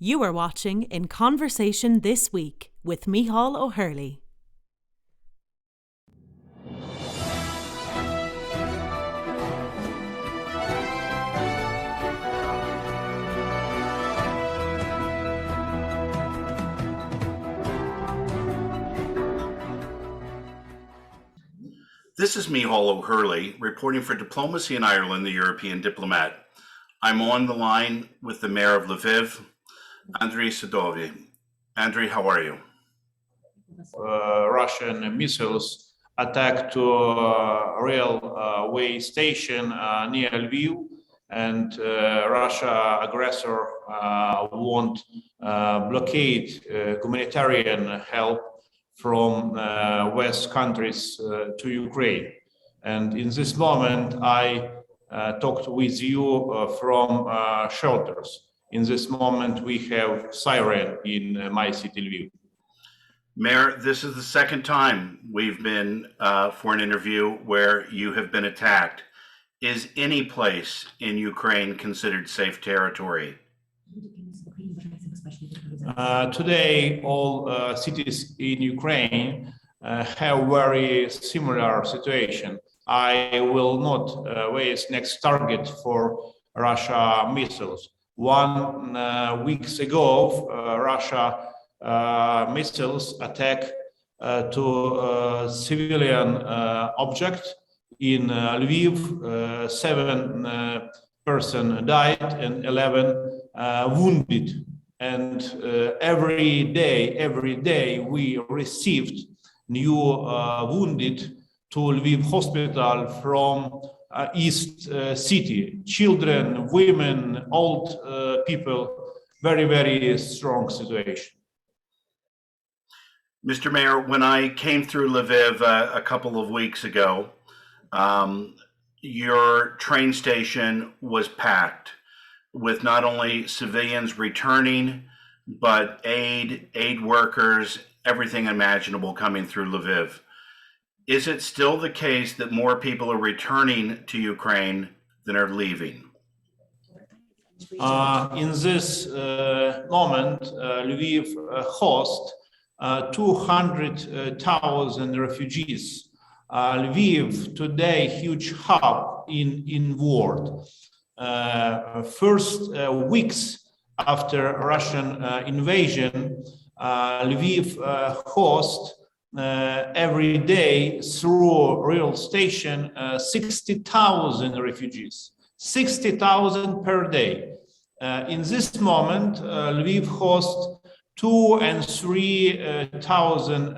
You are watching In Conversation This Week with Micheál O'Hurley. This is Micheál O'Hurley, reporting for Diplomacy in Ireland, the European diplomat. I'm on the line with the Mayor of Lviv, Andriy Sadovyi. Andriy, how are you? Russian missiles attacked to a railway station near Lviv, and Russia aggressor won't blockade humanitarian help from West countries to Ukraine. And in this moment, I talked with you from shelters. In this moment, we have siren in my city, Lviv. Mayor, this is the second time we've been for an interview where you have been attacked. Is any place in Ukraine considered safe territory? Today, all cities in Ukraine have very similar situation. I will not waste next target for Russia missiles. 1 week ago, Russia missiles attack to civilian object in Lviv. 7 persons died and 11 wounded. And every day we received new wounded to Lviv hospital from East City. Children, women, old people, very strong situation. Mr. Mayor, when I came through Lviv a couple of weeks ago, your train station was packed with not only civilians returning, but aid workers, everything imaginable coming through Lviv. Is it still the case that more people are returning to Ukraine than are leaving? In this moment, Lviv hosts 200,000 refugees. Lviv today huge hub in world. First weeks after Russian invasion, Lviv hosts every day through rail station 60,000 refugees. 60,000 per day. In this moment, Lviv hosts 2,000 and 3,000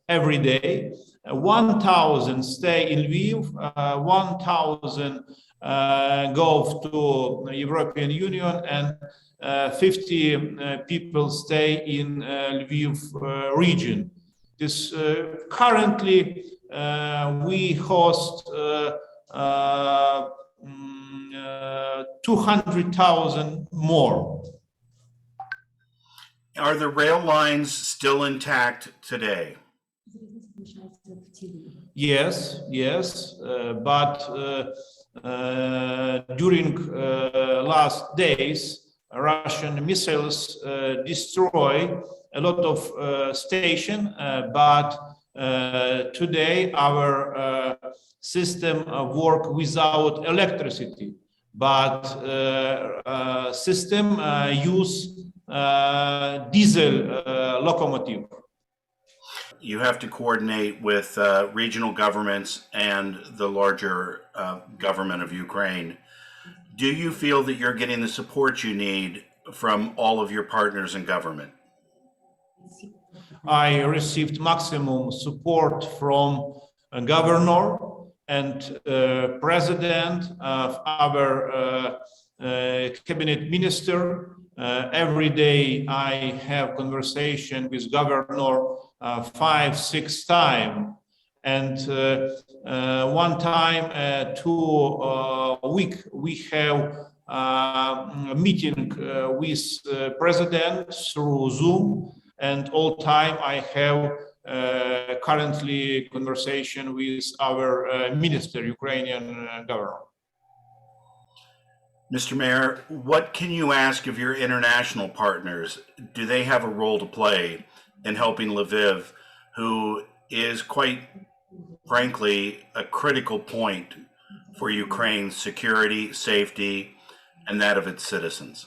every day. 1,000 stay in Lviv, 1,000 go to the European Union, and 50 people stay in Lviv region. This currently we host 200,000 more. Are the rail lines still intact today? Yes, but during last days, Russian missiles destroy a lot of station, but today our system work without electricity, but system use diesel locomotive. You have to coordinate with regional governments and the larger government of Ukraine. Do you feel that you're getting the support you need from all of your partners in government? I received maximum support from a governor and president of our cabinet minister. Every day I have conversation with governor 5-6 times, and one time 2 week we have a meeting with president through Zoom, and all time I have currently conversation with our minister, Ukrainian governor. Mr. Mayor, what can you ask of your international partners? Do they have a role to play in helping Lviv, who is quite frankly a critical point for Ukraine's security, safety, and that of its citizens?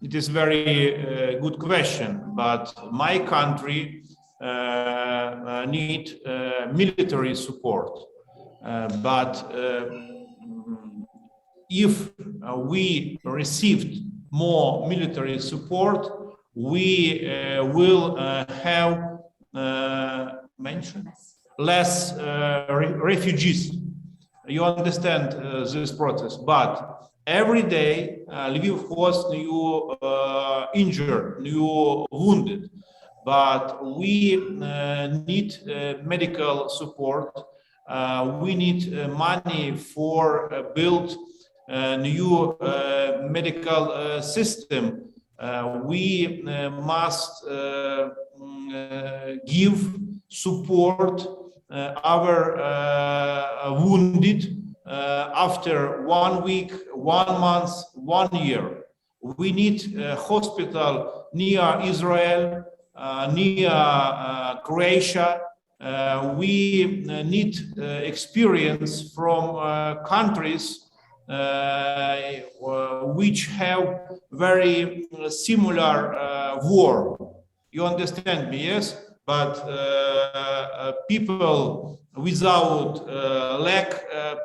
It is very good question, but my country need military support. But if we received more military support, we will have less refugees. You understand this process, but every day Lviv hosts new injured, new wounded, but we need medical support. We need money for build new medical system. We must give support our wounded after 1 week, 1 month, 1 year. We need a hospital near Israel, near Croatia. We need experience from countries which have very similar war. You understand me, yes? But people without leg,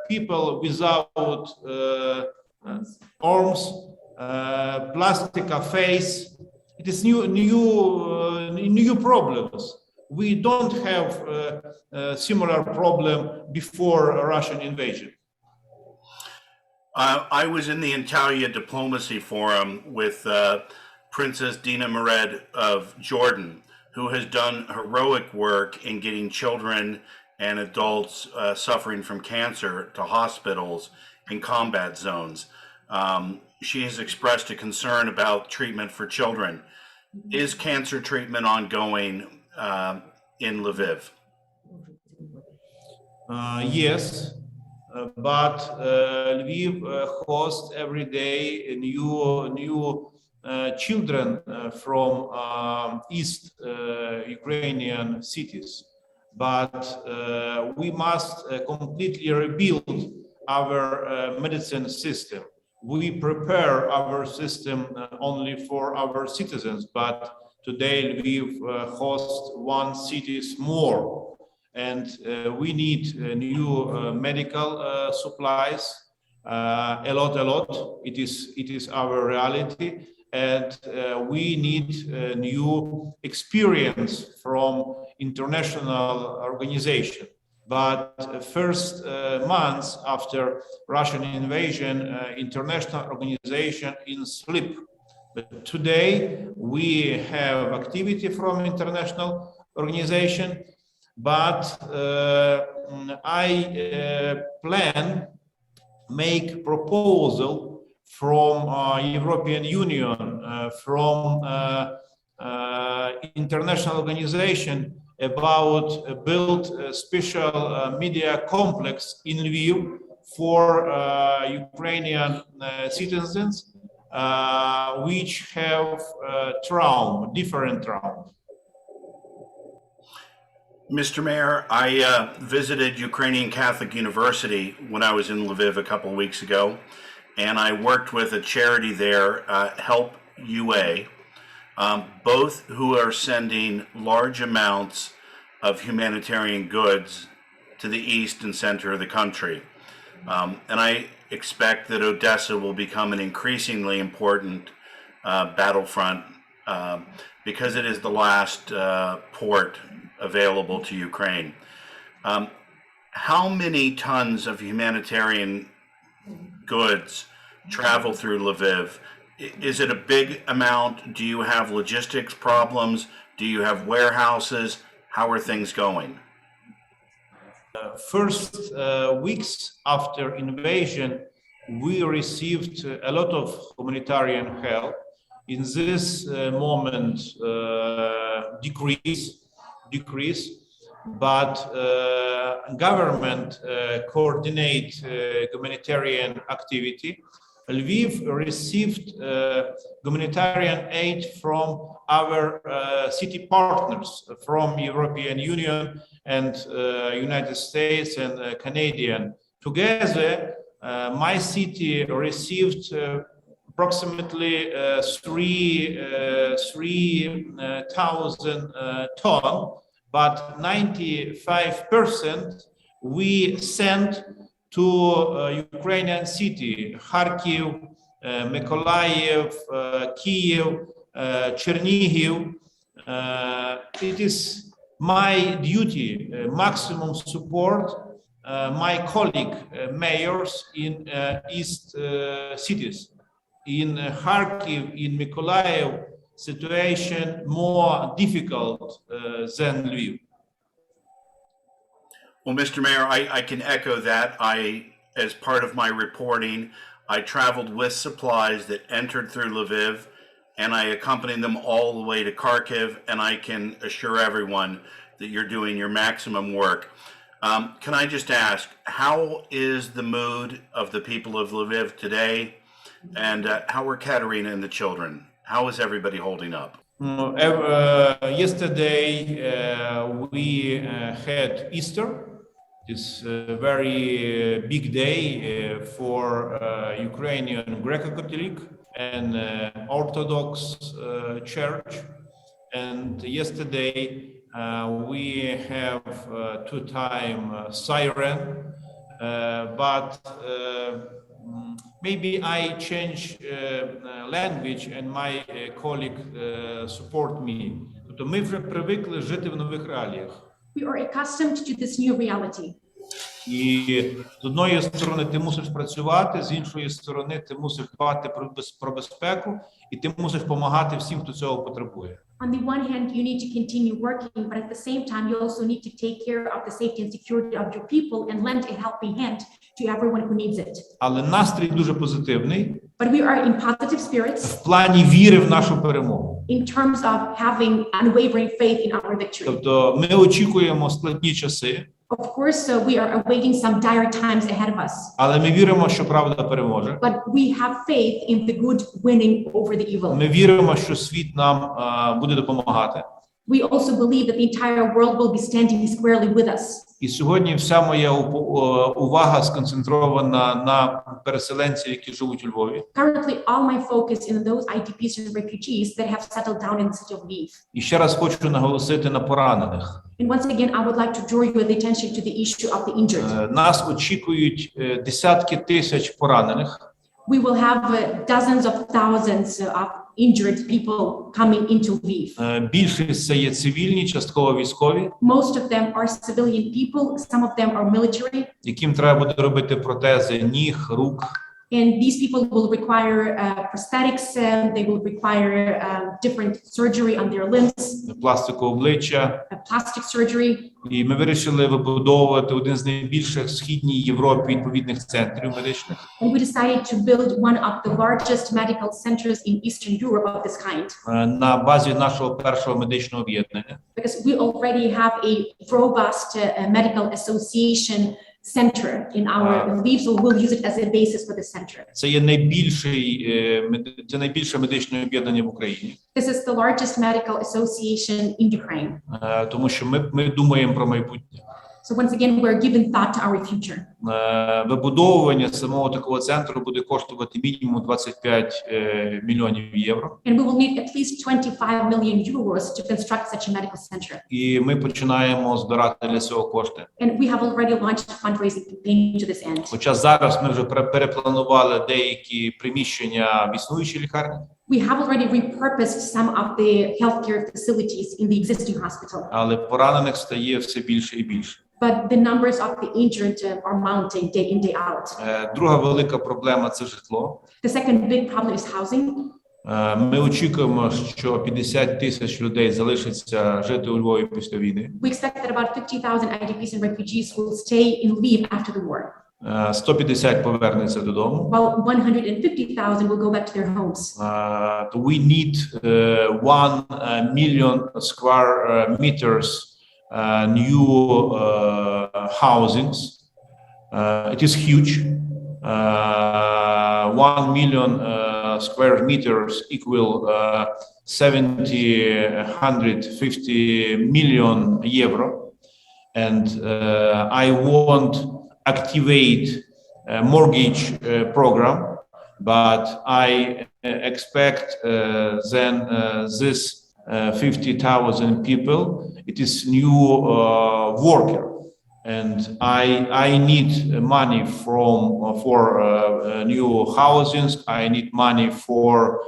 people without arms, plastic face, it is new problems. We don't have a similar problem before a Russian invasion. I was in the Antalya Diplomacy Forum with Princess Dina Mered of Jordan, who has done heroic work in getting children and adults suffering from cancer to hospitals in combat zones. She has expressed a concern about treatment for children. Is cancer treatment ongoing in Lviv? Yes, but Lviv hosts every day new children from East Ukrainian cities. But we must completely rebuild our medicine system. We prepare our system only for our citizens, but today Lviv hosts 1 city more, and we need new medical supplies, a lot. It is our reality, and we need new experience from international organization. But first months after Russian invasion, international organization in sleep. But today we have activity from international organization, but I plan make proposal from European Union, from international organization about build a special media complex in Lviv for Ukrainian citizens which have different trauma. Mr. Mayor, I visited Ukrainian Catholic University when I was in Lviv a couple of weeks ago, and I worked with a charity there, Help UA, both who are sending large amounts of humanitarian goods to the east and center of the country. And I expect that Odessa will become an increasingly important battlefront because it is the last port available to Ukraine. How many tons of humanitarian goods travel through Lviv? Is it a big amount? Do you have logistics problems? Do you have warehouses? How are things going? First weeks after invasion, we received a lot of humanitarian help. In this moment, decrease, but government coordinate humanitarian activity. Lviv received humanitarian aid from our city partners, from European Union and United States and Canadian. Together, my city received approximately 3,000 tons, but 95% we sent to Ukrainian city, Kharkiv, Mykolaiv, Kyiv, Chernihiv. It is my duty, maximum support my colleague mayors in east cities. In Kharkiv, in Mykolaiv, situation more difficult than Lviv. Well, Mr. Mayor, I can echo that. As part of my reporting, I traveled with supplies that entered through Lviv, and I accompanied them all the way to Kharkiv, and I can assure everyone that you're doing your maximum work. Can I just ask, how is the mood of the people of Lviv today, and how are Katerina and the children? How is everybody holding up? Yesterday, we had Easter. It's a very big day for Ukrainian Greco-Catholic and Orthodox Church. And yesterday, we have two-time siren, but maybe I change language and my colleague support me. Тобто ми вже привикли жити в нових реаліях. We are accustomed to this new reality. І з одної сторони ти мусиш працювати, з іншої сторони ти мусиш дбати про безпеку, і ти мусиш допомагати всім, хто цього потребує. On the one hand, you need to continue working, but at the same time, you also need to take care of the safety and security of your people and lend a helping hand to everyone who needs it. Але настрій дуже позитивний. But we are in positive spirits. В плані віри в нашу перемогу. In terms of having unwavering faith in our victory. Тобто ми очікуємо складні часи. Of course, we are awaiting some dire times ahead of us. Але ми віримо, що правда переможе. But we have faith in the good winning over the evil. Ми віримо, що світ нам буде допомагати. We also believe that the entire world will be standing squarely with us. І сьогодні вся моя увага сконцентрована на переселенців, які живуть у Львові. Currently, all my focus is on those IDPs and refugees that have settled down in the city of Lviv. І ще раз хочу наголосити на поранених. And once again, I would like to draw your attention to the issue of the injured. Нас очікують десятки тисяч поранених. We will have dozens of thousands of injured people coming into Lviv. Більшість це є цивільні, частково військові. Most of them are civilian people, some of them are military. Яким треба буде робити протези ніг, рук. And these people will require prosthetics, they will require different surgery on their limbs. Пластикове обличчя. Plastic surgery. І ми вирішили вибудовувати один з найбільших в східній Європі відповідних центрів медичних. And we decided to build one of the largest medical centers in Eastern Europe of this kind. На базі нашого першого медичного об'єднання. Because we already have a robust medical association center in our Lviv, so we'll use it as a basis for the center. Це є найбільше медичне об'єднання в Україні. This is the largest medical association in Ukraine. Тому що ми думаємо про майбутнє. So once again, we're giving thought to our future. Вибудовування самого такого центру буде коштувати мінімум 25 мільйонів євро. And we will need at least 25 million euros to construct such a medical center. І ми починаємо збирати для цього кошти. And we have already launched a fundraising campaign to this end. Хоча зараз ми вже перепланували деякі приміщення в існуючій лікарні. We have already repurposed some of the healthcare facilities in the existing hospital. Але поранених стає все більше і більше. But the numbers of the injured are mounting day in, day out. Друга велика проблема – це житло. The second big problem is housing. Ми очікуємо, що 50 тисяч людей залишаться жити у Львові після війни. We expect that about 50,000 IDPs and refugees will stay in Lviv after the war. 150 повернеться додому. While 150,000 will go back to their homes. We need 1 million square meters new housings. It is huge. 1 million square meters equal 150 million euro. And I won't activate a mortgage program, but I expect then this 50,000 people, it is new worker. And I need money for new housings. I need money for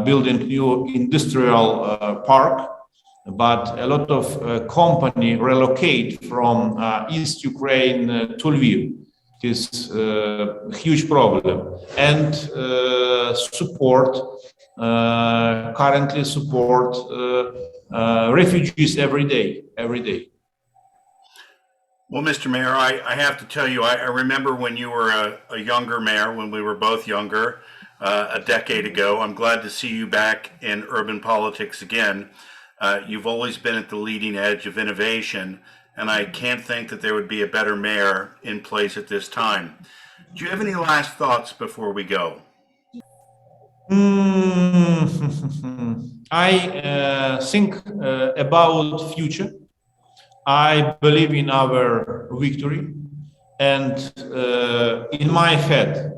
building new industrial park. But a lot of company relocate from East Ukraine to Lviv. It is a huge problem. And currently support refugees every day. Well, Mr. Mayor, I have to tell you, I remember when you were a younger mayor, when we were both younger, a decade ago. I'm glad to see you back in urban politics again. You've always been at the leading edge of innovation, and I can't think that there would be a better mayor in place at this time. Do you have any last thoughts before we go? I think about future. I believe in our victory, and in my head,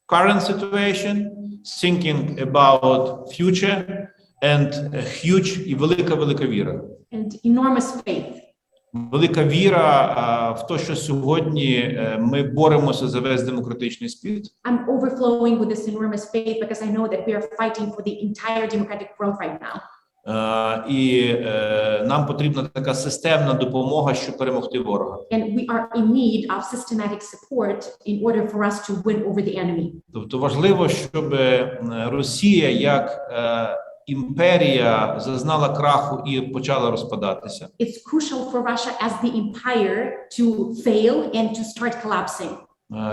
current situation, thinking about future, and a huge і велика віра. And enormous faith. Велика віра в те, що сьогодні ми боремося за весь демократичний світ. I'm overflowing with this enormous faith because I know that we are fighting for the entire democratic world right now. І нам потрібна така системна допомога, щоб перемогти ворога. And we are in need of systematic support in order for us to win over the enemy. Тобто важливо, щоб Росія як імперія зазнала краху і почала розпадатися. It's crucial for Russia as the empire to fail and to start collapsing.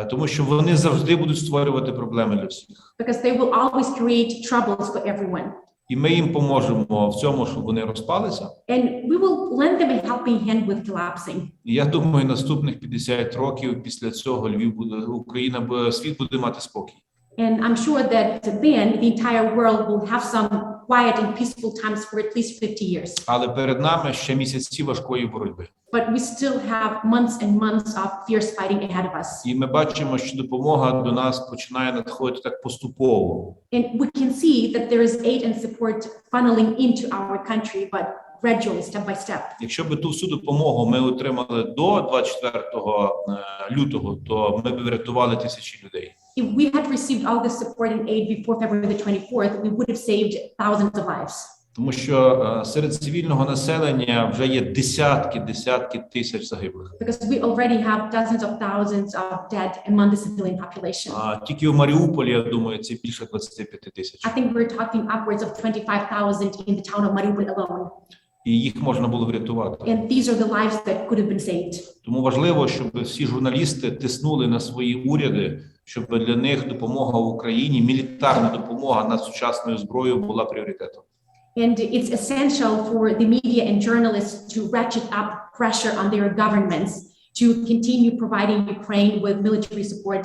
Тому що вони завжди будуть створювати проблеми для всіх. Because they will always create troubles for everyone. І ми їм поможемо в цьому, щоб вони розпалися. And we will lend them a helping hand with collapsing. І я думаю, наступних 50 років після цього Львів буде, Україна, світ буде мати спокій. And I'm sure that then the entire world will have some quiet and peaceful times for at least 50 years. Але перед нами ще місяці важкої боротьби. But we still have months and months of fierce fighting ahead of us. І ми бачимо, що допомога до нас починає надходити так поступово. And we can see that there is aid and support funneling into our country, but gradually, step by step. Якщо б ту всю допомогу ми отримали до 24 лютого, то ми б врятували тисячі людей. If we had received all the support and aid before February the 24th, we would have saved thousands of lives. Тому що серед цивільного населення вже є десятки тисяч загиблих. Because we already have dozens of thousands of dead among the civilian population. Тільки в Маріуполі, я думаю, це більше 25 тисяч. I think we're talking upwards of 25,000 in the town of Mariupol alone. І їх можна було врятувати. And these are the lives that could have been saved. Тому важливо, щоб всі журналісти тиснули на свої уряди, щоб для них допомога в Україні, мілітарна допомога над сучасною зброєю була пріоритетом. And it's essential for the media and journalists to ratchet up pressure on their governments to continue providing Ukraine with military support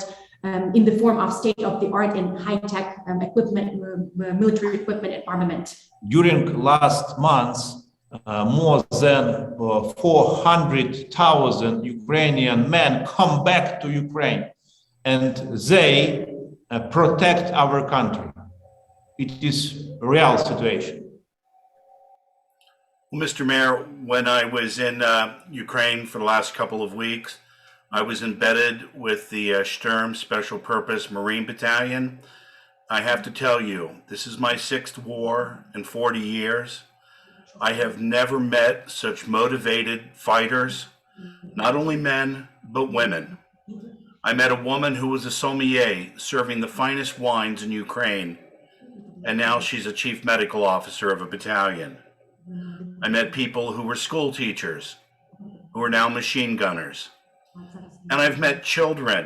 in the form of state-of-the-art and high-tech equipment, military equipment and armament. During last months, more than 400,000 Ukrainian men come back to Ukraine, and they protect our country. It is a real situation. Well, Mr. Mayor, when I was in Ukraine for the last couple of weeks, I was embedded with the Sturm Special Purpose Marine Battalion. I have to tell you, this is my 6th war in 40 years. I have never met such motivated fighters, not only men, but women. I met a woman who was a sommelier serving the finest wines in Ukraine, and now she's a chief medical officer of a battalion. I met people who were school teachers, who are now machine gunners. And I've met children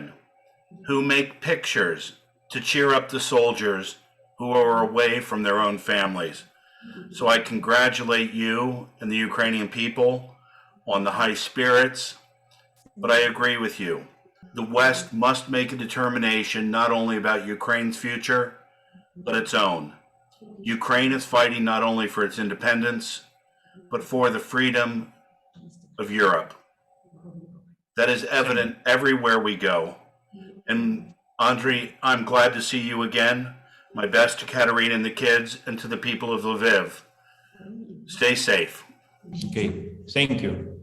who make pictures to cheer up the soldiers who are away from their own families. So I congratulate you and the Ukrainian people on the high spirits, but I agree with you. The West must make a determination not only about Ukraine's future, but its own. Ukraine is fighting not only for its independence, but for the freedom of Europe. That is evident everywhere we go. And Andriy, I'm glad to see you again. My best to Katerina and the kids and to the people of Lviv. Stay safe. Okay, thank you.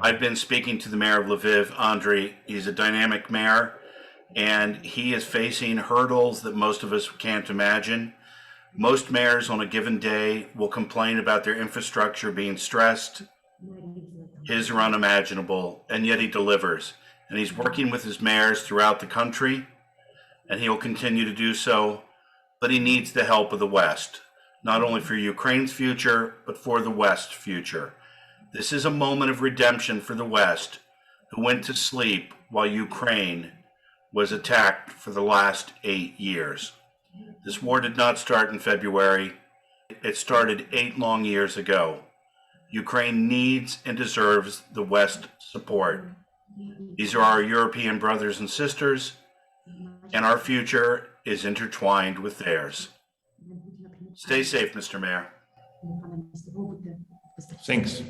I've been speaking to the mayor of Lviv, Andriy. He's a dynamic mayor, and he is facing hurdles that most of us can't imagine. Most mayors on a given day will complain about their infrastructure being stressed. His are unimaginable, and yet he delivers. And he's working with his mayors throughout the country, and he'll continue to do so. But he needs the help of the West, not only for Ukraine's future, but for the West's future. This is a moment of redemption for the West, who went to sleep while Ukraine was attacked for the last 8 years. This war did not start in February. It started 8 long years ago. Ukraine needs and deserves the West support. These are our European brothers and sisters, and our future is intertwined with theirs. Stay safe, Mr. Mayor. Thanks.